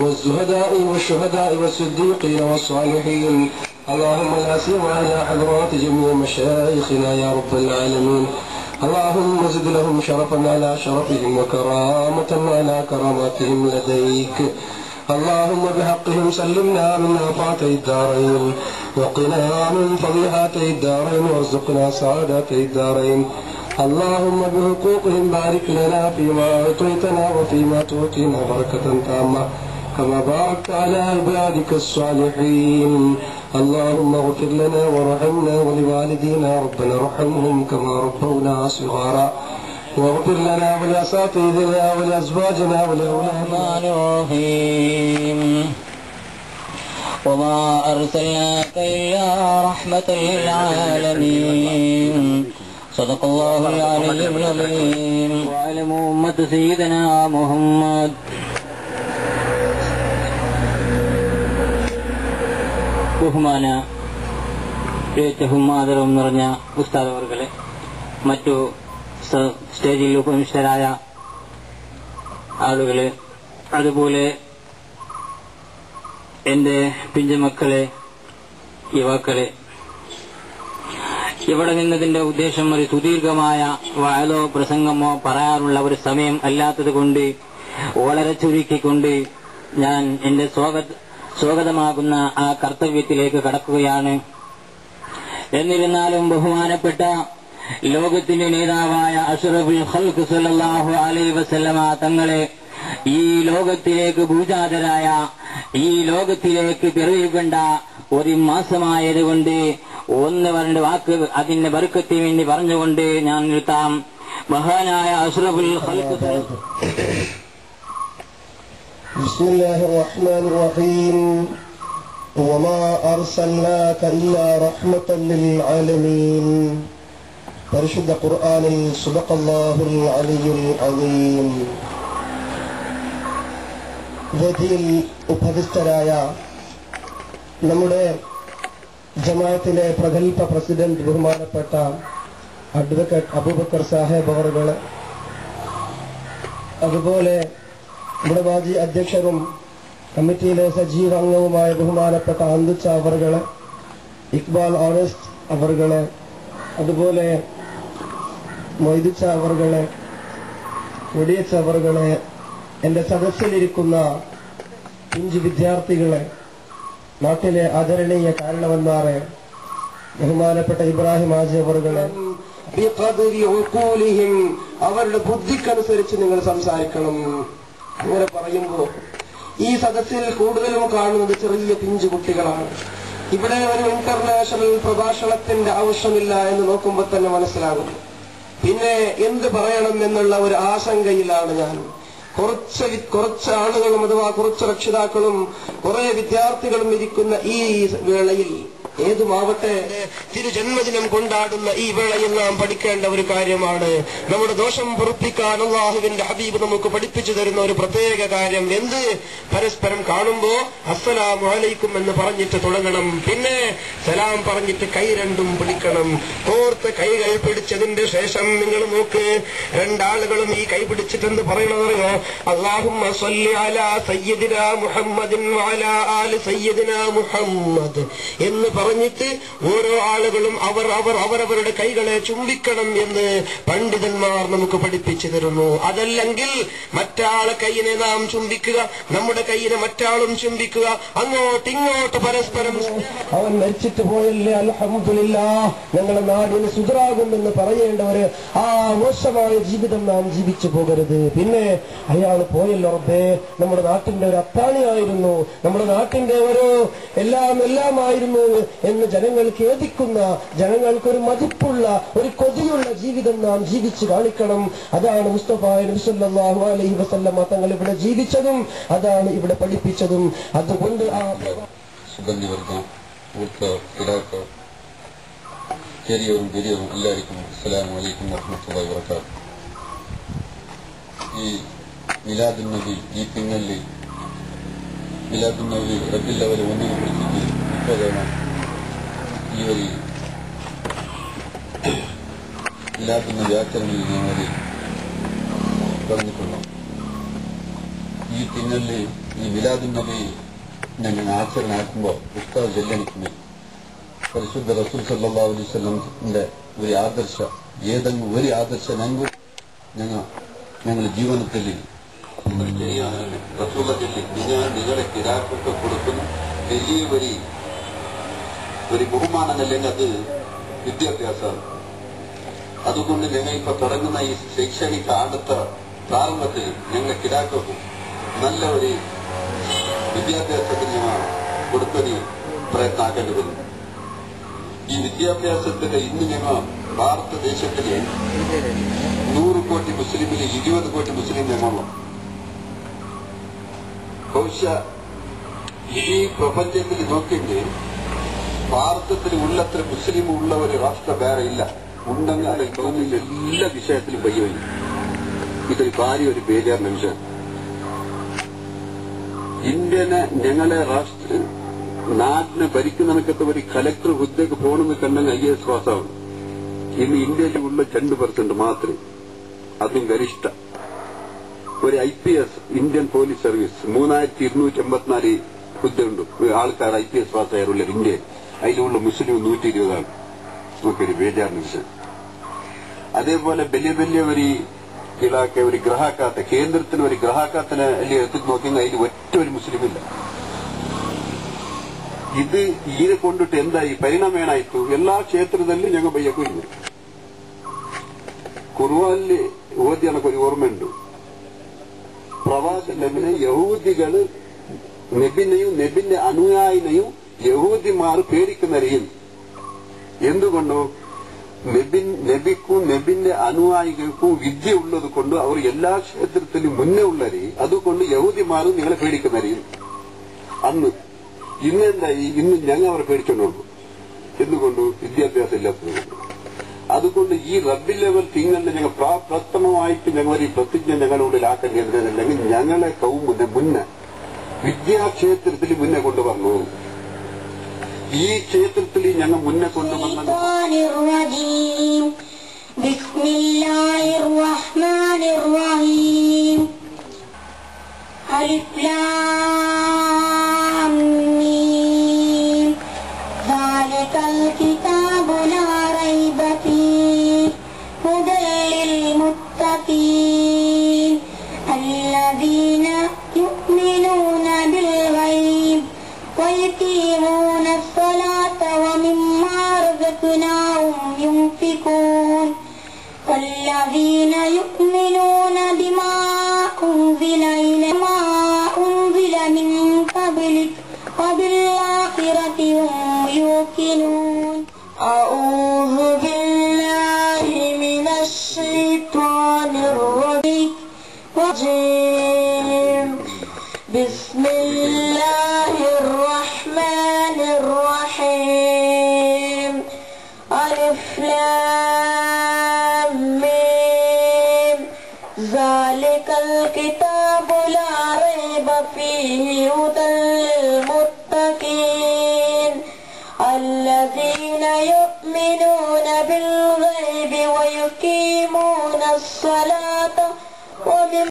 والزهداء والشهداء والصديقين والصالحين. اللهم لا سيما على حضرات جميع مشايخنا يا رب العالمين. اللهم زد لهم شرفا على شرفهم وكرامة على كراماتهم لديك. اللهم بحقهم سلمنا من آفاتي الدارين وقنا من فضيحاتي الدارين وارزقنا سعادتي الدارين. اللهم بحقوقهم بارك لنا فيما أعطيتنا وفيما تعطينا بركة تامة كما باركت على عبادك الصالحين. اللهم اغفر لنا وارحمنا ولوالدينا ربنا ارحمهم كما ربونا صغارا واغفر لنا ولأساتذتنا ولأزواجنا ولأولادنا. وما أرسلناك إلا رحمة للعالمين. صدق الله العلي العظيم. وعلموا أمة سيدنا محمد. ബഹുമാന ഏറ്റവും ആദരവും നിറഞ്ഞ ഉസ്താദ് അവർകളെ, മറ്റു സ്റ്റേജിൽ ഉപവിഷ്ടരായ ആളുകളെ, അതുപോലെ എന്റെ പിഞ്ചുമക്കളെ, യുവാക്കളെ, ഇവിടെ നിന്നതിന്റെ ഉദ്ദേശം ഒരു സുദീർഘമായ വാഴോ പ്രസംഗമോ പറയാറുള്ള ഒരു സമയം അല്ലാത്തത് കൊണ്ട് വളരെ ചുരുക്കിക്കൊണ്ട് ഞാൻ എന്റെ സ്വാഗതമാകുന്ന ആ കർത്തവ്യത്തിലേക്ക് കടക്കുകയാണ്. എന്നിരുന്നാലും ബഹുമാനപ്പെട്ട ലോകത്തിന്റെ നേതാവായ അഷ്റഫുൽ ഖൽഖ് സല്ലല്ലാഹു അലൈഹി വസല്ലമ തങ്ങളെ ഈ ലോകത്തിലേക്ക് ഭൂജാതരായ, ഈ ലോകത്തിലേക്ക് പിറവികൊണ്ട ഒരു മാസമായതുകൊണ്ട് ഒന്ന് രണ്ട് വാക്ക് അതിന്റെ ബർക്കത്തിന് വേണ്ടി പറഞ്ഞുകൊണ്ട് ഞാൻ നിർത്താം. മഹാനായ അഷ്റഫുൽ ഖൽഖ് بسم الله الرحمن الرحيم. وما أرسلناك إلا رحمة للعالمين. പരിശുദ്ധ ഖുർആനിൽ സുബ്ഹാനല്ലാഹുൽ അലിയുൽ അസീം. വേദിയിൽ ഉപവിഷ്ടരായ നമ്മുടെ ജമാഅത്തിലെ പ്രഗൽഭ പ്രസിഡന്റ് ബഹുമാനപ്പെട്ട അഡ്വക്കേറ്റ് അബൂബക്കർ സാഹിബ് അവറുകൾ, അതുപോലെ നമ്മുടെ മാജി അധ്യക്ഷരും കമ്മിറ്റിയിലെ സജീവ അംഗവുമായ ബഹുമാനപ്പെട്ട അന്തുച്ച അവറുകള്, ഇക്ബാൽ ഓണസ്റ്റ് അവറുകള്, അതുപോലെ മൊയ്തുച്ച അവറുകള്, വെടിയച്ച അവറുകളെ, എന്റെ സദസ്സിലിരിക്കുന്ന പിഞ്ചു വിദ്യാർത്ഥികളെ, നാട്ടിലെ ആദരണീയ കാരണവന്മാരെ, ബഹുമാനപ്പെട്ട ഇബ്രാഹിം ഹാജി അവറുകളെ, അവരുടെ ബുദ്ധിക്കനുസരിച്ച് നിങ്ങൾ സംസാരിക്കണം. അങ്ങനെ പറയുമ്പോൾ ഈ സദസ്സിൽ കൂടുതലും കാണുന്നത് ചെറിയ പിഞ്ചു കുട്ടികളാണ്. ഇവിടെ ഒരു ഇന്റർനാഷണൽ പ്രഭാഷണത്തിന്റെ ആവശ്യമില്ല എന്ന് നോക്കുമ്പോൾ തന്നെ മനസ്സിലാകും. പിന്നെ എന്ത് പറയണം എന്നുള്ള ഒരു ആശങ്കയിലാണ് ഞാൻ. കുറച്ച് ആളുകളും അഥവാ കുറച്ച് രക്ഷിതാക്കളും കുറെ വിദ്യാർത്ഥികളും ഇരിക്കുന്ന ഈ വേളയിൽ, ഏതുമാവട്ടെ തിരുജന്മദിനം കൊണ്ടാടുന്ന ഈ വേളയിൽ നാം പഠിക്കേണ്ട ഒരു കാര്യമാണ് നമ്മുടെ ദോഷം പൊറുപ്പിക്കാൻ അല്ലാഹുവിന്റെ ഹബീബ് നമുക്ക് പഠിപ്പിച്ചു തരുന്ന ഒരു പ്രത്യേക കാര്യം. എന്ത്? പരസ്പരം കാണുമ്പോ അസ്സലാമു അലൈക്കും എന്ന് പറഞ്ഞിട്ട് തുടങ്ങണം. പിന്നെ സലാം പറഞ്ഞിട്ട് കൈ രണ്ടും പിടിക്കണം. കോർത്ത കൈകൾ പിടിച്ചതിന്റെ ശേഷം നിങ്ങൾ നോക്ക്, രണ്ടാളുകളും ഈ കൈ പിടിച്ചിട്ടെന്ന് പറയണതറിയോ? അല്ലാഹുമ്മ സ്വല്ലി അലാ സയ്യിദിനാ മുഹമ്മദിൻ വഅലാ ആലി സയ്യിദിനാ മുഹമ്മദ് എന്ന് പറഞ്ഞിട്ട് ഓരോ ആളുകളും അവരവരുടെ കൈകളെ ചുംബിക്കണം എന്ന് പണ്ഡിതന്മാർ നമുക്ക് പഠിപ്പിച്ചു തരുന്നു. അതല്ലെങ്കിൽ മറ്റാളെ കൈയിനെ നാം ചുംബിക്കുക, നമ്മുടെ കൈയിനെ മറ്റാളും ചുംബിക്കുക, അങ്ങോട്ടിങ്ങോട്ട് പരസ്പരം. അവൻ മരിച്ചിട്ട് പോയല്ലേ, അൽഹംദുലില്ലാഹ് ഞങ്ങളുടെ നാടിന് സുഖരാകുമെന്ന് പറയേണ്ടവര് ആ മോശമായ ജീവിതം നാം ജീവിച്ചു പോകരുത്. പിന്നെ അയാൾ പോയല്ലോ റബ്ബേ, നമ്മുടെ നാട്ടിന്റെ ഒരു അത്താണിയായിരുന്നു, നമ്മുടെ നാട്ടിന്റെ ഒരു എല്ലാമായിരുന്നു എന്ന് ജനങ്ങൾ ഖേദിക്കുന്ന, ജനങ്ങൾക്കൊരു മതിപ്പുള്ള, ഒരു കൊതിയുള്ള ജീവിതം നാം ജീവിച്ചു കാണിക്കണം. അതാണ് മുസ്തഫ നബി സല്ലല്ലാഹു അലൈഹി വസല്ലം തങ്ങൾ ഇവിടെ ജീവിച്ചതും അതാണ് ഇവിടെ പഠിപ്പിച്ചതും. അതുകൊണ്ട് ആ സുഗന്ധിവർഗം ചെറിയവരും വലിയവരും എല്ലാവർക്കും അസ്സലാമു അലൈക്കും വറഹ്മത്തുള്ളാഹി വബറകാതുഹു. ഈ മിലാദുൻ നബി, ഈ തിങ്കളിൽ മിലാദുൻ നബി റബീഉൽ അവ്വൽ ഒന്നിനെ കുറിച്ചിട്ട് 30 ഈ ഒരു മിലാദുൻ നബി ആചരണയിൽ ഞങ്ങൾ പറഞ്ഞിട്ടുള്ളൂ. ഈ തിങ്കളിൽ ഈ മിലാദുൻ നബി ഞങ്ങൾ ആചരണമാക്കുമ്പോൾ ഉസ്താദ് ജല്ലണിക്കുന്നത് പരിശുദ്ധ റസൂൽ സല്ലല്ലാഹു അലൈഹി വസല്ലമിന്റെ ഒരു ആദർശ ഏതെങ്കിലും ഒരു ആദർശ ഞങ്ങൾ ജീവനത്തിൽ ചെയ്യാനാണ് റസൂൽ നിങ്ങളെ കിരാക്കൊക്കെ കൊടുക്കുന്ന വലിയ ഒരു ബഹുമാനമല്ലെങ്കിൽ അത് വിദ്യാഭ്യാസമാണ്. അതുകൊണ്ട് ഞങ്ങൾ ഇപ്പൊ തുടങ്ങുന്ന ഈ ശൈക്ഷണിക അടുത്ത പ്രാരംഭത്തിൽ ഞങ്ങൾ കിരാക്കും നല്ല ഒരു വിദ്യാഭ്യാസത്തിന് ഞങ്ങൾ കൊടുക്കുന്ന പ്രയത്നമാക്കേണ്ടി വന്നു. ഈ വിദ്യാഭ്യാസത്തിന്റെ ഇന്ന് ഞങ്ങൾ ഭാരതദേശത്തിലെ 100 കോടി മുസ്ലിമിൽ 20 കോടി മുസ്ലിം ഞങ്ങളുള്ളൂ. ബഹുശಃ ഈ പ്രപഞ്ചത്തിൽ നോക്കിയിട്ട് ഭാരതത്തിൽ ഉള്ളത്ര മുസ്ലിം ഉള്ള ഒരു രാഷ്ട്രം വേറെ ഇല്ല. ഉണ്ടെങ്കിൽ എല്ലാ വിഷയത്തിലും പയ്യോയി ഇതൊരു ഭാര്യ ഒരു ബേജാറിന്റെ വിഷയം. ഇന്ത്യനെ ഞങ്ങളെ നാടിനെ ഭരിക്കുന്നതിനൊക്കെ ഒരു കലക്ടർ ഹുദ്ദക്ക് പോകണമെന്ന് കണ്ടെങ്കിൽ IAS പാസ്സാവും. ഇന്ന് ഇന്ത്യയിലുള്ള 2% മാത്രമേ, അതും ഗരിഷ്ഠ. ഒരു IPS ഇന്ത്യൻ പോലീസ് സർവീസ് 3284 ഹുദ്ദയുണ്ട്. ആൾക്കാർ IPS പാസ്സായുള്ള ഇന്ത്യയിൽ. അതിലുള്ള മുസ്ലിം 120 ആണ്. നമുക്കൊരു ബേജാറിന് വിഷയം. അതേപോലെ വലിയ വലിയ ഒരു ഇലാക്കെ ഒരു ഗ്രഹാക്കാത്ത കേന്ദ്രത്തിന് ഒരു ഗ്രഹാക്കാത്തിനെ അല്ലെങ്കിൽ എടുത്ത് നോക്കിയെങ്കിൽ അതിൽ ഒറ്റ ഒരു മുസ്ലിമില്ല. ഇത് ഇതിനെ കൊണ്ടിട്ട് എന്തായി പരിണാമേണായിട്ടു എല്ലാ ക്ഷേത്രത്തിലും ഞങ്ങൾ ബയ്യക്ക് വരും. ഖുർആനില് ഓതി എനക്കൊരു ഓർമ്മയുണ്ട്. പ്രവാചകനെ യഹൂദികള് നബിനെയും നബിന്റെ അനുയായിനെയും യഹൂദിമാർ പേടിക്കുന്നവരെയും. എന്തുകൊണ്ടോ? നബിക്കും നബിന്റെ അനുയായികൾക്കും വിദ്യ ഉള്ളത് കൊണ്ട് അവർ എല്ലാ ക്ഷേത്രത്തിലും മുന്നേ ഉള്ളവരെ. അതുകൊണ്ട് യഹൂദിമാരും നിങ്ങളെ പേടിക്കുന്നവരെയും. അന്ന് ഇന്നെന്തായി? ഇന്ന് ഞങ്ങൾ അവരെ പേടിച്ചോണ്ടുള്ളൂ. എന്തുകൊണ്ട്? വിദ്യാഭ്യാസം ഇല്ലാത്തതുകൊണ്ട്. അതുകൊണ്ട് ഈ റബ്ബിൽ ലെവൽ തിങ്ങളുടെ ഞങ്ങൾ പ്രഥമമായിട്ട് ഞങ്ങൾ ഈ പ്രതിജ്ഞ ഞങ്ങളുടെ ഉള്ളിലാക്കേണ്ടതല്ലെങ്കിൽ ഞങ്ങളെ മുന്നേ വിദ്യാക്ഷേത്രത്തിൽ മുന്നേ കൊണ്ടുവന്നു. ഈ ക്ഷേത്രത്തിൽ ഞങ്ങൾ മുന്നേ കൊണ്ടുവന്നത് والذين يؤمنون بما أنزل إليك وما أنزل من قبلك وبالآخرة هم يوقنون. أعوذ بالله من الشيطان الرجيم. بسم الله الرحمن الرحيم. ألف لام ميم. ذلك الكتاب لا ريب فيه هدى للمتقين الذين يؤمنون بالغيب ويقيمون الصلاة